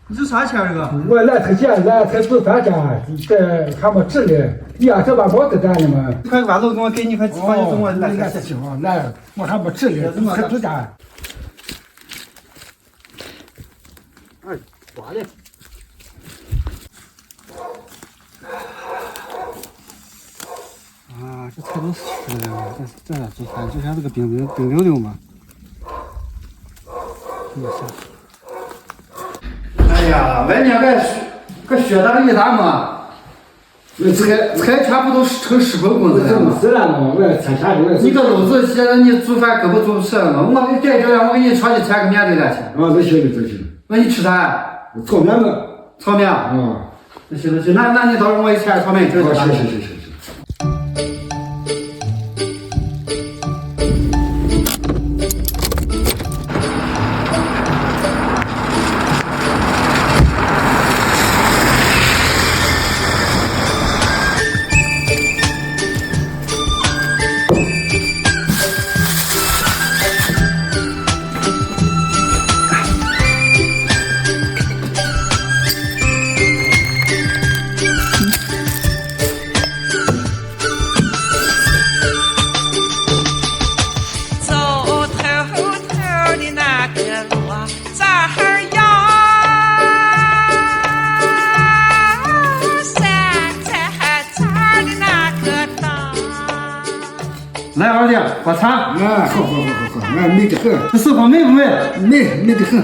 你这啥钱这个？我来才见，来才做饭家，这还没吃嘞。呀，这把毛子干的嘛。快把肉给我给你，快把肉给我来。来行，来，我还没吃嘞，还做家。哎，挂嘞。啊，这菜都湿了，这咋做饭？就像这个冰溜溜嘛。哎呀，外面个雪大雨大嘛，那菜全部都成湿滚滚的了。是了嘛，我也参加这个。你个篓子，现在你煮饭根本做不成了嘛。我给改这样，我给你穿的钱个面对了去。啊，那行了，那行了。那你吃啥？炒面嘛。炒面。啊。那行，那你到时候我一吃点炒面，你吃啥？行。来二弟，喝茶。啊，好，美得很。这师傅美不美？美得很。